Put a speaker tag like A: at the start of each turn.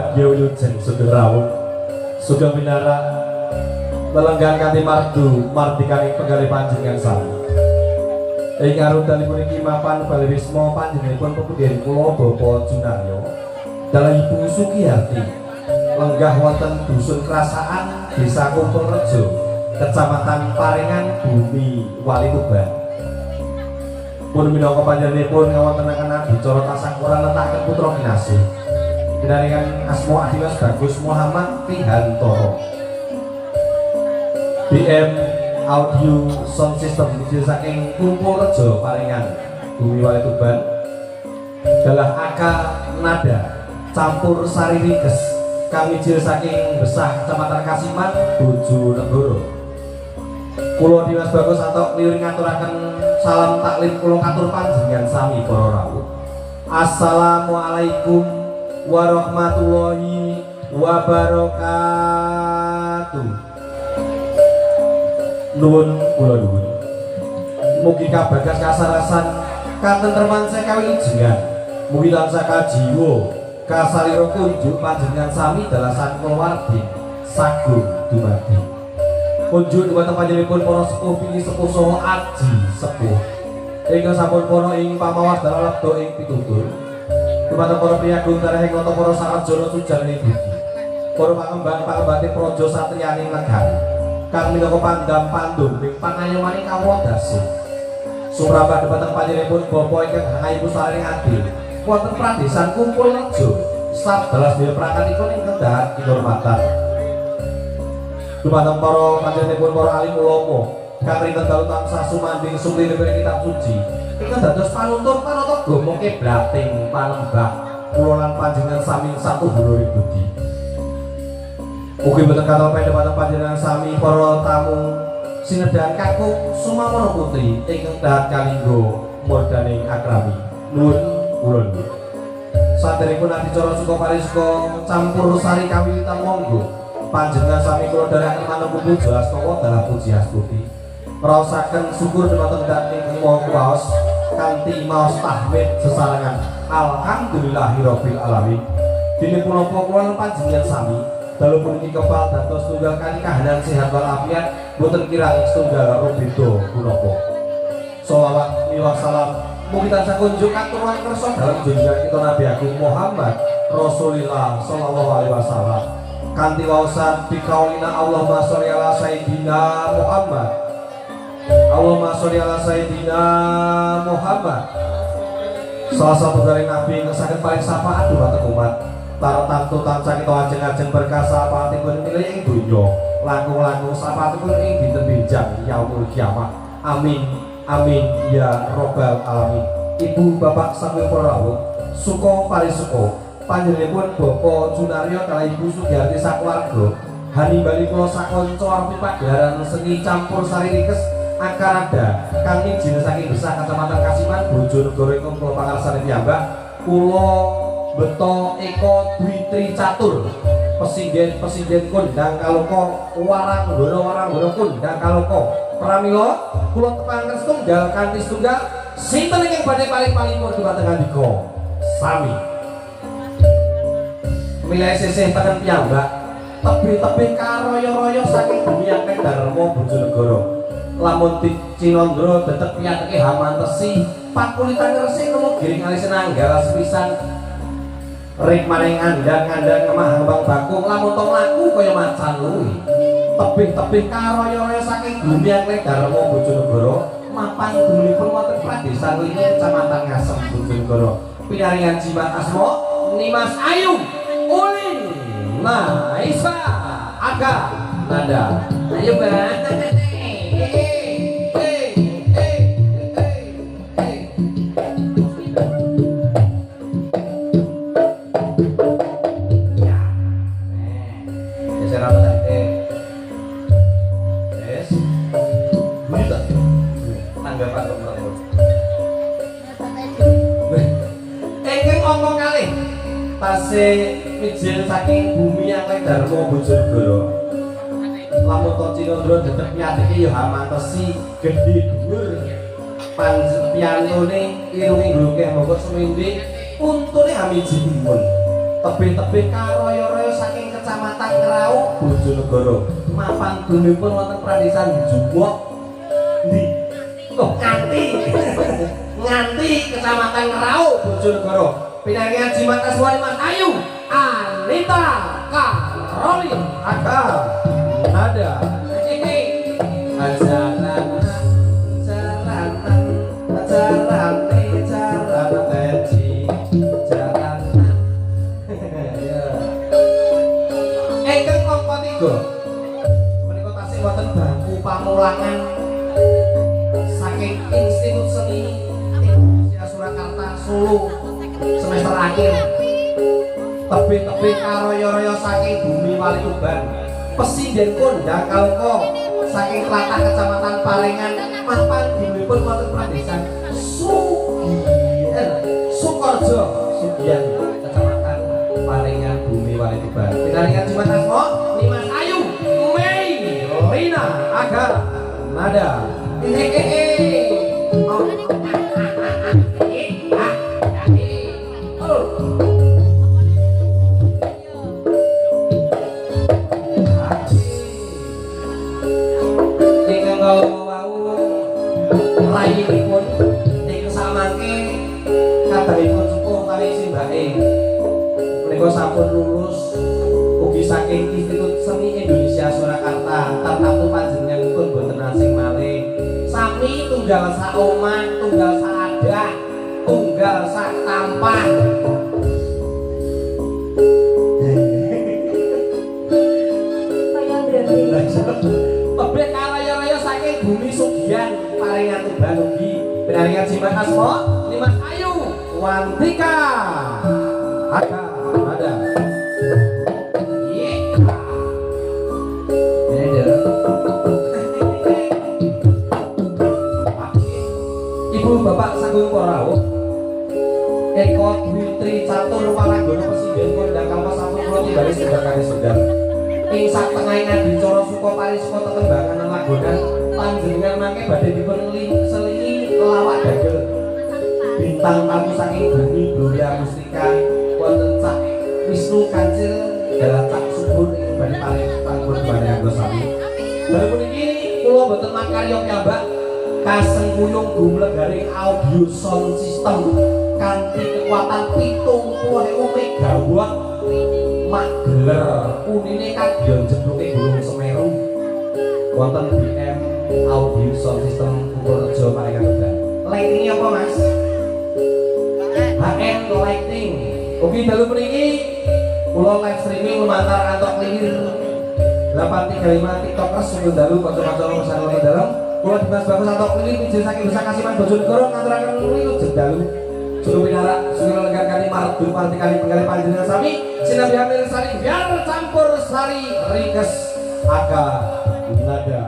A: bagya wilujeng sugeng rawuh sugeng winara lelenggan kanthi mardu mardikaning penggalih panjenengan sami ing arundanipun iki mapan bali wisma panjenenganipun pepundhen kula Bapak Junaryo dalah Ibu Sukiyati lenggah wonten dusun Krasaan Desa Kumpulrejo Kecamatan Paringan Bumi Walituban pun minangka panjenenganipun ngawontenaken adicara tasyakuran netaken putra kinasih dengan asma Adimas Bagus Muhammad Prihantoro BM Audio Sound System video saking Kumpulrejo Paringan Bumi Walituban dalah Aka Nada campur sari rikes kami jil saking Besah Kecamatan Kasiman Bojonegoro. Kula Dimas Bagus Antok liwir ngaturaken salam taklim kula katur panjenengan sami para rawuh. Assalamualaikum warahmatullahi wabarakatuh. Nuwun kula nuwun. Mugi kabagas kasarasan katentreman sekawilujengan. Mugi tansah kajiwa kasalira kunjuk panjenengan sami dalasan kulawargi sagung dumadi. Kunjuk dumateng panjenenganipun para sepuh pilih sepuh saha aji sepuh ingkang sampun para ing pamawas dalam lebda ing pitutur dumateng para priyagung darahing nata para sarjana sujarane budi para pangembang-pangembate praja satriyaning negari kang minangka pandam pandum ing pangayomaning kawodasi sumrambah dumateng panjenenganipun bapa ingkang hangaipu saring adil wonten pradesan Kumpulrejo sabdalas daya prakanipun ing kendhat kinurmatan dumateng para panjenenganipun para alim ulama kang rinten dalu tansah sumanding sumringipun kitab suci ingkang dados panuntun panata agama kiblating panembah kula lan panjenengan sami satuhulur budi. Ugi boten katopen dumateng panjenengan sami para tamu sinedhan kakung Sumamana Putri ingkang dahat kalinggo murdaning akrami. Nuwun kula. Saderengipun adicara suka parisuka campur sari kawiwitan monggo panjenengan sami kula dherekaken manungsa puji astana dalah puji astuti ngraosaken syukur dumateng Gusti Maha Kuwasa kanthi maos tahmid sesarengan alhamdulillahirabbil alamin. Dene punapa kula panjenengan sami dalu puniki kepal dados tunggal kali kahanan sehat walafiat boten kirang setunggal rubeda punapa. Shalawat miwah salam mugi tansah kunjuk katurunan kersa dalem junjungan kita Nabi Agung Muhammad Rasulillah sallallahu alaihi wasallam. Kanti wawasan bikaulina Allahumma sholli ala sayyidina Muhammad Allahumma sholli ala sayyidina Muhammad. Salah satu dari Nabi yang sakit paling syafaat dumateng umat tartantu tansah kita ajeng-ajeng berkah syafaatipun milih ing donya langkung-langkung syafaatipun ing dinten benjang yaumul kiamah. Amin amin ya robbal alamin. Ibu bapak sambil rawuh suka parisuka panjenenganipun Bapak Junaryo kala Ibu Sugiyati sakeluarga hanimbali kula sakonco arupi pagelaran seni campur sari rikes Akarada kang ijin saking Besah Kecamatan Kasiman Bojonegoro ing kula pangarsane piyambak kula Beto Eko Dwi Catur pesinggen kondang kaloka warang-gono kondang kaloka pramila kula tepangan setunggal kanthi setunggal sinten ingkang badhe paling-palingipun dumateng andika sami milih sisih tekan piyambak tebih-tebih karoyo-royo saking bumi akeh Darma Bojonegoro lamun Cinandra detek piyateke hamantesi pakulitan resik nemu giring alis nanggal sepisan rik maning andang-andang kemah ngembang bakung lamun to mlaku kaya macan luwi tebih-tebih karoyo-royo saking bumi akeh Darma Bojonegoro mapan dumunipun wonten pradesan Lini Kecamatan Ngasem Bojonegoro pinaringan jimat asma Nimas Ayu Ulin Naisa Aga Nada. Ayo bang. Mijil saking bumi yang lain Darma Bojonegoro lamun to Cinandra detek nyatike ya hamantesi gedhe dhuwur panjenengane irunge glokeh monggo semende untune hamijipun tebih-tebih karoyo Bojonegoro mapan dunipun wonten Pradesan Jumok ndi kok nganti Kecamatan Ngerau Bojonegoro pinaringan jimat aswani Mas Ayu Anita Karolin ada menika tasih wonten bangku pamulangan saking Institut Seni Indonesia Surakarta Solo semester akhir tebih-tebih karoyo-royo saking Bumi Walituban Presiden kondang kalko saking Tlatah Kecamatan Parengan mapan dunipun wonten Pradesan Sukorejo Sugian Kecamatan Parengan Bumi Walituban pinaringan jimat asma Mas Ayu Mei Rina Aga Nada rainipun ing samangke kabaripun sepuh kali simbake menika sampun lulus ugi saking Institut Seni Indonesia Surakarta tartamtu panjenenganipun boten asing malih sami tunggal sak omah tunggal sak adah tunggal sak tampah tebih karaya-raya saking Bumi Sugian Parengan Tuban ugi pinaringan jimat asma Mas Ayu Wantika Aga ada Ibu Bapak Sagung Korau Eko Dwi Catur Palagono Presiden kondang kalpa sampun kula timbali sedherek kali sedang ing sak tengahing adicara suka parisuka tetembangan lagonan panjenengan mangke badhe dipun selingi lawak dagel bintang tamu saking Bumi Gloria Mustika wonten Cak Wisnu Kancil dalam Cak Subur ing badhe paring panggon badhe anggo sami baru puniki kula boten makarya piyambak kasengkuyung gumlegaring audio sound system kanthi kekuatan 70.000 megawatt Magelar unine kadyon jebluke Gunung Semeru wonten BM audio sound system Purworejo Parengan Tuban lighting apa Mas? HN lighting ugi dalu mriki kula live streaming lumantar antuk lihir 835 tiktokers sing dalu kanca-kanca sareng dalem kula Dimas Bagus antuk lihir pinjil saking Desa Kasiman Bojonegoro ngaturaken wilujeng dalu juru pinara sumira legan kali mardu parti kali penggali panjenengan sami sinabi hamil sari biar campur sari rikes aga nada